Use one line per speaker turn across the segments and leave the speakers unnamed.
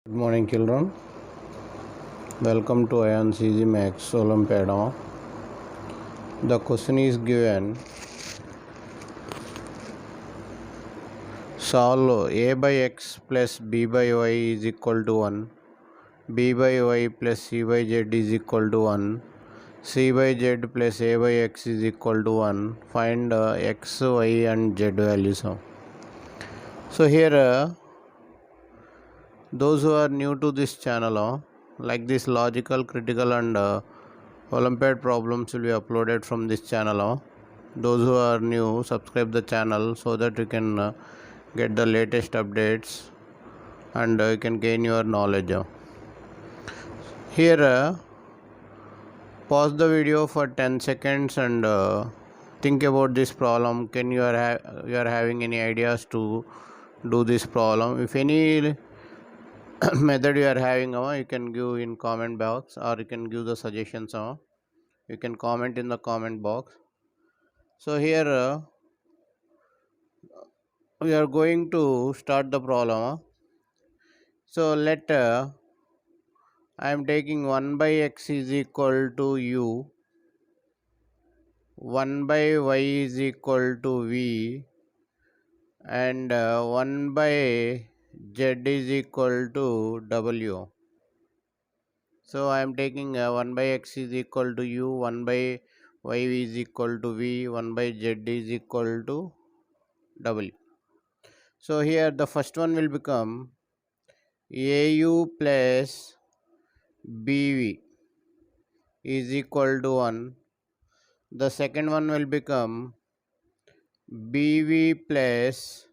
Good morning, children. Welcome to Ion CG Max Olympiad. The question is given: solve a by x plus b by y is equal to 1, b by y plus c by z is equal to 1, c by z plus a by x is equal to 1. Find x, y, and z values. So here, those who are new to this channel, like this logical, critical, and Olympiad problems will be uploaded from this channel. Those who are new, subscribe the channel so that you can get the latest updates and you can gain your knowledge. Here, pause the video for 10 seconds and think about this problem. Can you are having any ideas to do this problem? If any method you are having, you can give in comment box, or you can give the suggestions. You can comment in the comment box. So here we are going to start the problem. So let I am taking 1 by x is equal to u, 1 by y is equal to v, and 1 by z is equal to w. So I am taking 1 by x is equal to u, 1 by y is equal to v, 1 by z is equal to w. So here the first one will become au plus bv is equal to 1. The second one will become bv plus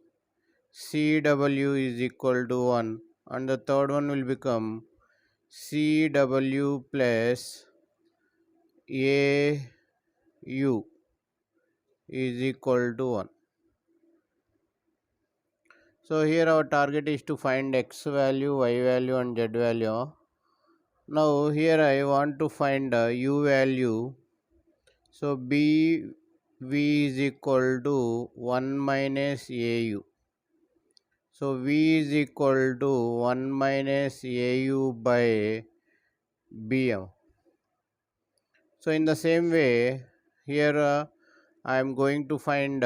cw is equal to 1, and the third one will become cw plus au is equal to 1. So here our target is to find x value, y value, and z value. Now here I want to find u value. So bv is equal to 1 minus au. So v is equal to 1 minus au by bm. So in the same way, here I am going to find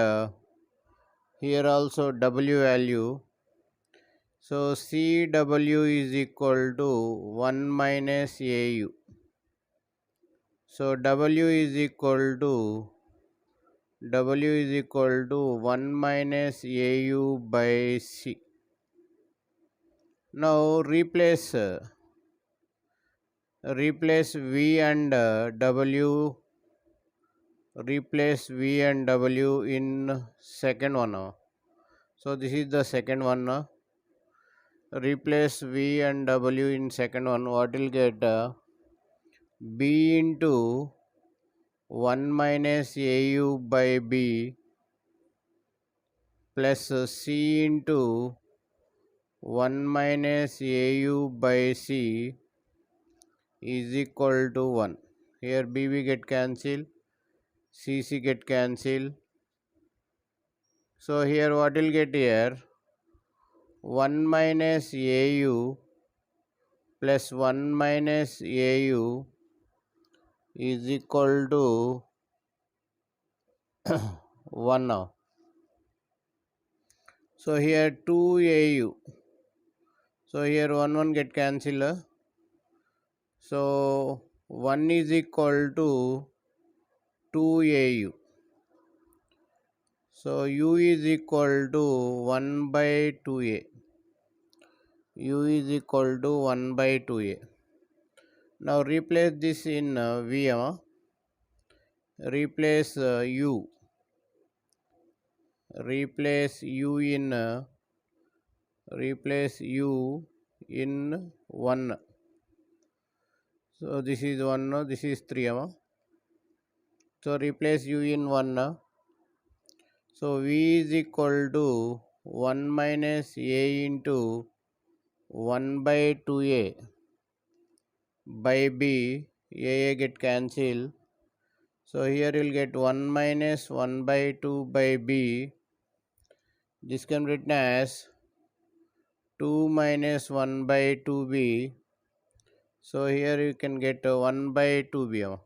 here also w value. So cw is equal to 1 minus au. So w is equal to 1 minus au by c. Now replace v and w. Replace v and w in second one. So this is the second one. Replace v and w in second one. What will get? B into 1 minus au by b plus c into 1 minus au by c is equal to 1. Here bb get cancelled, cc get cancelled. So here what will get here? 1 minus au plus 1 minus au is equal to 1 now. So here 2 au. So here 1 get cancelled. So 1 is equal to 2 au. So u is equal to 1 by 2a. U is equal to 1 by 2a. Now replace this in v. Replace u. Replace u in 1. So this is 1, this is 3. So replace u in 1. So v is equal to 1 minus a into 1 by 2a by b. A get cancelled. So here you will get 1 minus 1 by 2 by b. This can be written as 2 minus 1 by 2b. So here you can get 1 by 2b.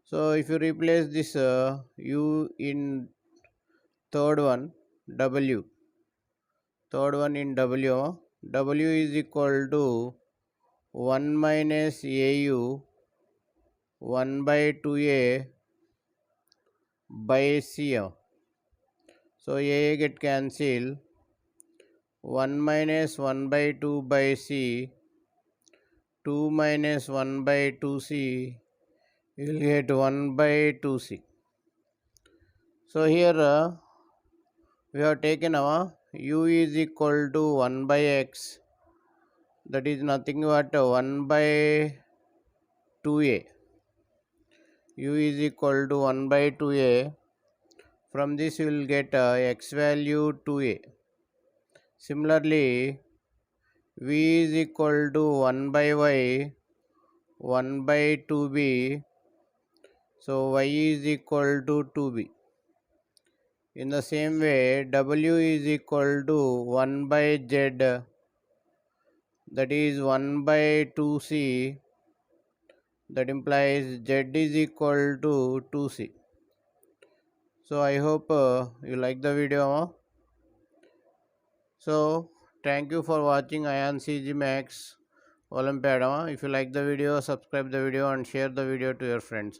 So if you replace this u in third one, w, third one in w, w is equal to 1 minus au 1 by 2a by c. So a get cancelled. 1 minus 1 by 2 by c, 2 minus 1 by 2c, you will get 1 by 2c. So here we have taken our u is equal to 1 by x, that is nothing but 1 by 2a. U is equal to 1 by 2a. From this you will get x value 2a. Similarly, v is equal to 1 by y, 1 by 2b. So y is equal to 2b. In the same way, w is equal to 1 by z, that is 1 by 2c. That implies z is equal to 2c. So I hope you like the video. So thank you for watching Ion CG Max Olympiad. If you like the video, subscribe the video and share the video to your friends.